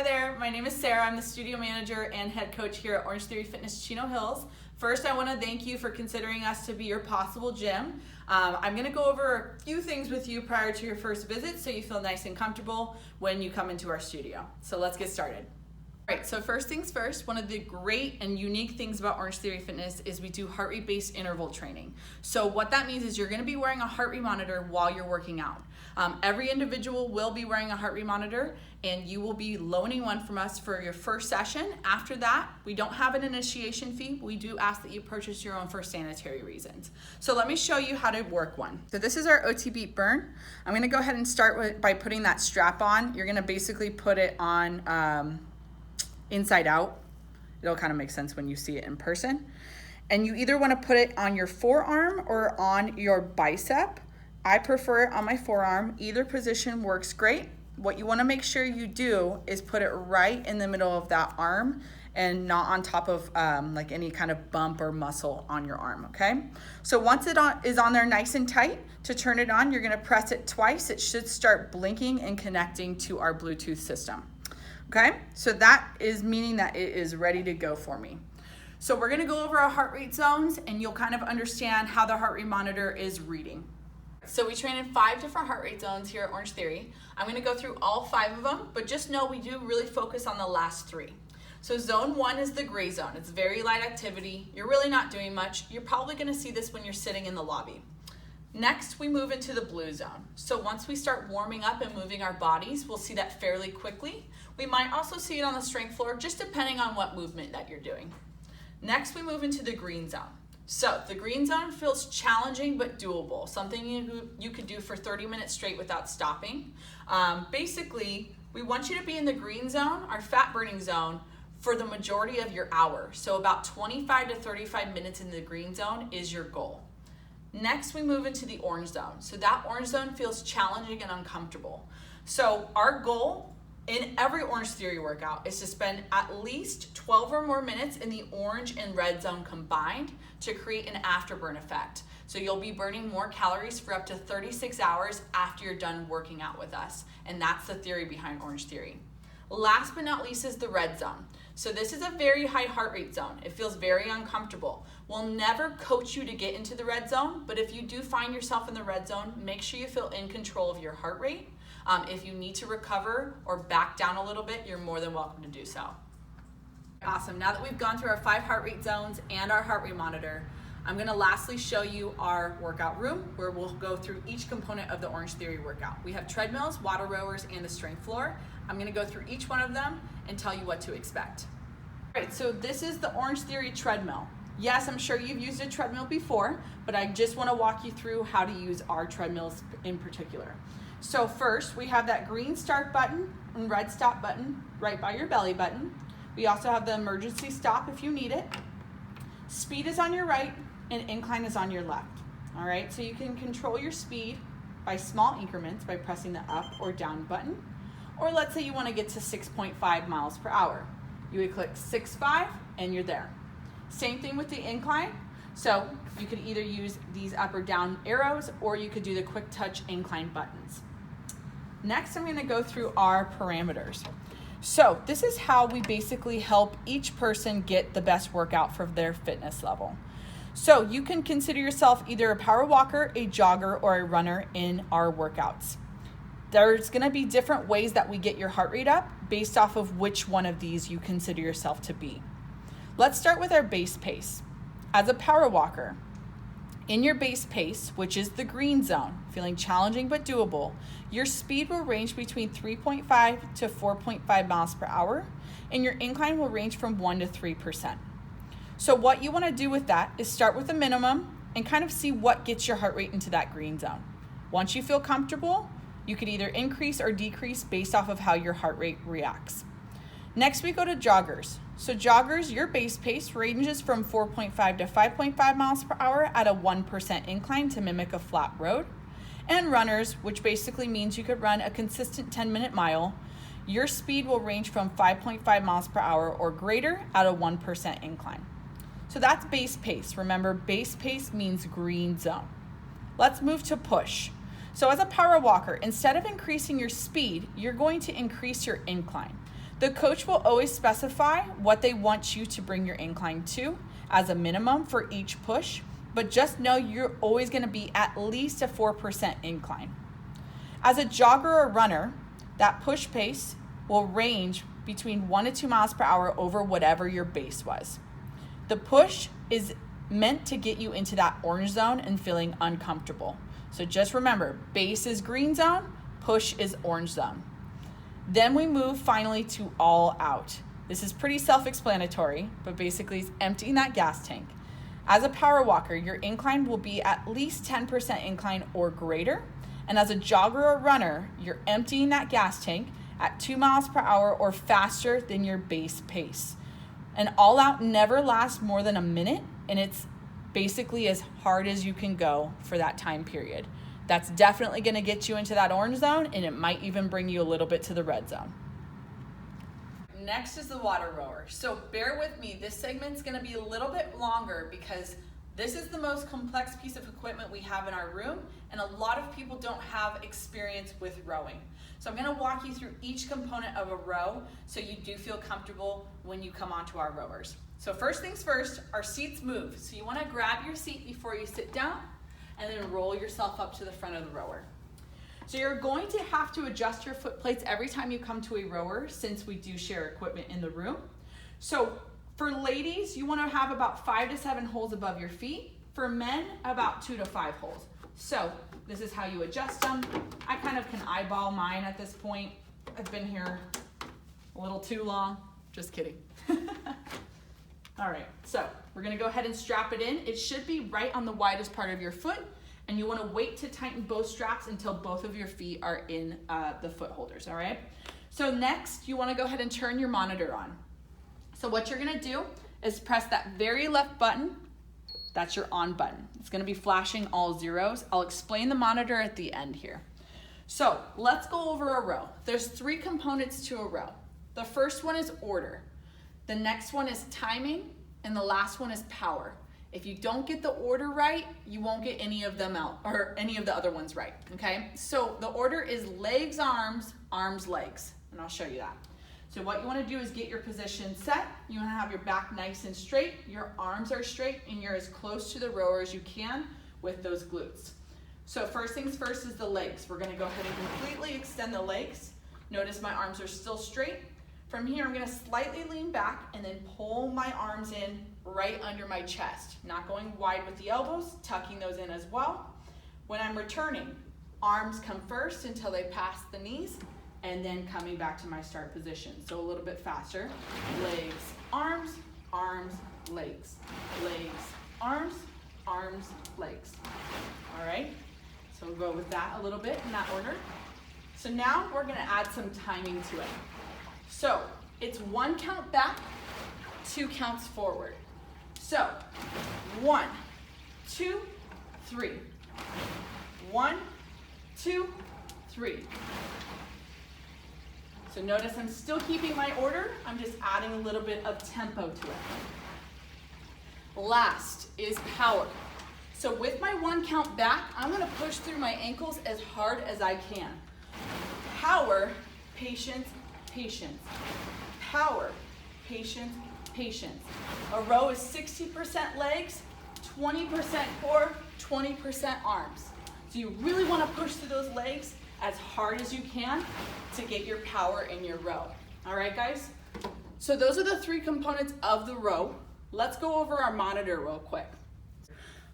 Hi there, my name is Sarah. I'm the studio manager and head coach here at Orangetheory Fitness Chino Hills. First, I want to thank you for considering us to be your possible gym. I'm going to go over a few things with you prior to your first visit so you feel nice and comfortable when you come into our studio. So let's get started. All right, so first things first, one of the great and unique things about Orangetheory Fitness is we do heart rate based interval training. So what that means is you're going to be wearing a heart rate monitor while you're working out. Every individual will be wearing a heart rate monitor, and you will be loaning one from us for your first session. After that, we don't have an initiation fee, but we do ask that you purchase your own for sanitary reasons. So let me show you how to work one. So this is our OTbeat Burn. I'm going to go ahead and start by putting that strap on. You're going to basically put it on inside out. It'll kind of make sense when you see it in person. And you either want to put it on your forearm or on your bicep. I prefer it on my forearm. Either position works great. What you want to make sure you do is put it right in the middle of that arm and not on top of like any kind of bump or muscle on your arm, okay? So once it is on there nice and tight, to turn it on, you're going to press it twice. It should start blinking and connecting to our Bluetooth system. Okay, so that is meaning that it is ready to go for me. So we're gonna go over our heart rate zones and you'll kind of understand how the heart rate monitor is reading. So we train in 5 different heart rate zones here at Orangetheory. I'm gonna go through all 5 of them, but just know we do really focus on the last 3. So zone 1 is the gray zone. It's very light activity. You're really not doing much. You're probably gonna see this when you're sitting in the lobby. Next, we move into the blue zone. So once we start warming up and moving our bodies, we'll see that fairly quickly. We might also see it on the strength floor, just depending on what movement that you're doing. Next, we move into the green zone. So the green zone feels challenging but doable, something you could do for 30 minutes straight without stopping. Basically, we want you to be in the green zone, our fat burning zone, for the majority of your hour. So about 25 to 35 minutes in the green zone is your goal. Next, we move into the orange zone. So that orange zone feels challenging and uncomfortable. So our goal in every Orangetheory workout is to spend at least 12 or more minutes in the orange and red zone combined to create an afterburn effect. So you'll be burning more calories for up to 36 hours after you're done working out with us. And that's the theory behind Orangetheory. Last but not least is the red zone. So this is a very high heart rate zone. It feels very uncomfortable. We'll never coach you to get into the red zone, but if you do find yourself in the red zone, make sure you feel in control of your heart rate. If you need to recover or back down a little bit, you're more than welcome to do so. Awesome, now that we've gone through our 5 heart rate zones and our heart rate monitor, I'm gonna lastly show you our workout room where we'll go through each component of the Orangetheory workout. We have treadmills, WaterRowers, and the strength floor. I'm gonna go through each one of them and tell you what to expect. All right, so this is the Orangetheory treadmill. Yes, I'm sure you've used a treadmill before, but I just wanna walk you through how to use our treadmills in particular. So first, we have that green start button and red stop button right by your belly button. We also have the emergency stop if you need it. Speed is on your right and incline is on your left. All right, so you can control your speed by small increments by pressing the up or down button. Or let's say you want to get to 6.5 miles per hour. You would click 6.5 and you're there. Same thing with the incline. So you could either use these up or down arrows or you could do the quick touch incline buttons. Next, I'm going to go through our parameters. So this is how we basically help each person get the best workout for their fitness level. So you can consider yourself either a power walker, a jogger, or a runner in our workouts. There's going to be different ways that we get your heart rate up based off of which one of these you consider yourself to be. Let's start with our base pace. As a power walker, in your base pace, which is the green zone, feeling challenging but doable, your speed will range between 3.5 to 4.5 miles per hour, and your incline will range from 1 to 3%. So what you want to do with that is start with a minimum and kind of see what gets your heart rate into that green zone. Once you feel comfortable, you could either increase or decrease based off of how your heart rate reacts. Next, we go to joggers. So joggers, your base pace ranges from 4.5 to 5.5 miles per hour at a 1% incline to mimic a flat road. And runners, which basically means you could run a consistent 10-minute mile, your speed will range from 5.5 miles per hour or greater at a 1% incline. So that's base pace. Remember, base pace means green zone. Let's move to push. So as a power walker, instead of increasing your speed, you're going to increase your incline. The coach will always specify what they want you to bring your incline to as a minimum for each push, but just know you're always going to be at least a 4% incline. As a jogger or runner, that push pace will range between 1 to 2 miles per hour over whatever your base was. The push is meant to get you into that orange zone and feeling uncomfortable. So just remember, base is green zone, push is orange zone. Then we move finally to all out. This is pretty self-explanatory, but basically it's emptying that gas tank. As a power walker, your incline will be at least 10% incline or greater. And as a jogger or runner, you're emptying that gas tank at 2 miles per hour or faster than your base pace. And all out never lasts more than a minute, and it's basically as hard as you can go for that time period. That's definitely going to get you into that orange zone, and it might even bring you a little bit to the red zone. Next is the WaterRower. So bear with me, this segment's going to be a little bit longer because this is the most complex piece of equipment we have in our room, and a lot of people don't have experience with rowing. So I'm going to walk you through each component of a row so you do feel comfortable when you come onto our rowers. So first things first, our seats move. So you want to grab your seat before you sit down and then roll yourself up to the front of the rower. So you're going to have to adjust your foot plates every time you come to a rower since we do share equipment in the room. So for ladies, you want to have about 5 to 7 holes above your feet. For men, about 2 to 5 holes. So this is how you adjust them. I kind of can eyeball mine at this point. I've been here a little too long. Just kidding. All right, so we're gonna go ahead and strap it in. It should be right on the widest part of your foot, and you wanna wait to tighten both straps until both of your feet are in the foot holders, all right? So next, you wanna go ahead and turn your monitor on. So what you're gonna do is press that very left button. That's your on button. It's gonna be flashing all zeros. I'll explain the monitor at the end here. So let's go over a row. There's 3 components to a row. The first one is order. The next one is timing, and the last one is power. If you don't get the order right, you won't get any of them out, or any of the other ones right, okay? So the order is legs, arms, arms, legs, and I'll show you that. So what you wanna do is get your position set. You wanna have your back nice and straight, your arms are straight, and you're as close to the rower as you can with those glutes. So first things first is the legs. We're gonna go ahead and completely extend the legs. Notice my arms are still straight. From here, I'm gonna slightly lean back and then pull my arms in right under my chest. Not going wide with the elbows, tucking those in as well. When I'm returning, arms come first until they pass the knees, and then coming back to my start position. So a little bit faster. Legs, arms, arms, legs. Legs, arms, arms, legs. All right, so we'll go with that a little bit in that order. So now we're gonna add some timing to it. So it's 1 count back, 2 counts forward. So 1, 2, 3. 1, 2, 3. So notice I'm still keeping my order. I'm just adding a little bit of tempo to it. Last is power. So with my 1 count back, I'm gonna push through my ankles as hard as I can. Power, patience, patience. Power, patience, patience. A row is 60% legs, 20% core, 20% arms. So you really want to push through those legs as hard as you can to get your power in your row. All right, guys? So those are the 3 components of the row. Let's go over our monitor real quick.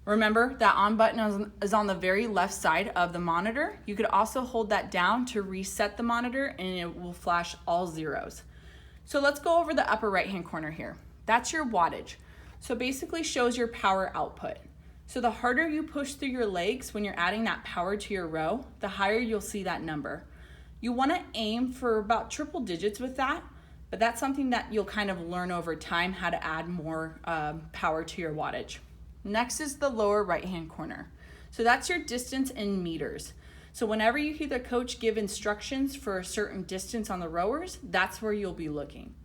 Remember, that on button is on the very left side of the monitor. You could also hold that down to reset the monitor, and it will flash all zeros. So let's go over the upper right-hand corner here. That's your wattage. So basically shows your power output. So the harder you push through your legs when you're adding that power to your row, the higher you'll see that number. You wanna aim for about triple digits with that, but that's something that you'll kind of learn over time, how to add more power to your wattage. Next is the lower right-hand corner. So that's your distance in meters. So whenever you hear the coach give instructions for a certain distance on the rowers, that's where you'll be looking.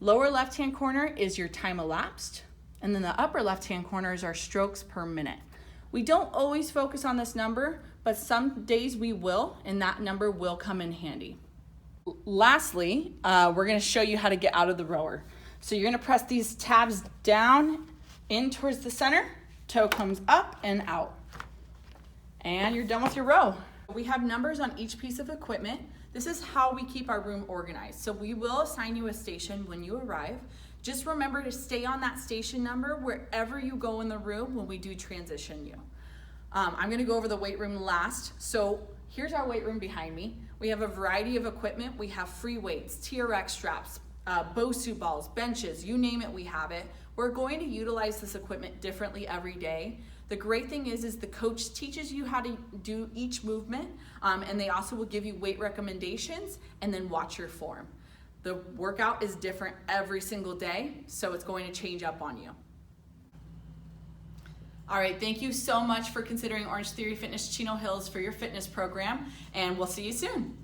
Lower left-hand corner is your time elapsed, and then the upper left-hand corner is our strokes per minute. We don't always focus on this number, but some days we will, and that number will come in handy. Lastly, we're gonna show you how to get out of the rower. So you're gonna press these tabs down in towards the center, toe comes up and out. And you're done with your row. We have numbers on each piece of equipment. This is how we keep our room organized. So we will assign you a station when you arrive. Just remember to stay on that station number wherever you go in the room when we do transition you. I'm gonna go over the weight room last. So here's our weight room behind me. We have a variety of equipment. We have free weights, TRX straps, BOSU balls, benches, you name it, we have it. We're going to utilize this equipment differently every day. The great thing is the coach teaches you how to do each movement, and they also will give you weight recommendations and then watch your form. The workout is different every single day, so it's going to change up on you. All right, thank you so much for considering Orangetheory Fitness Chino Hills for your fitness program, and we'll see you soon.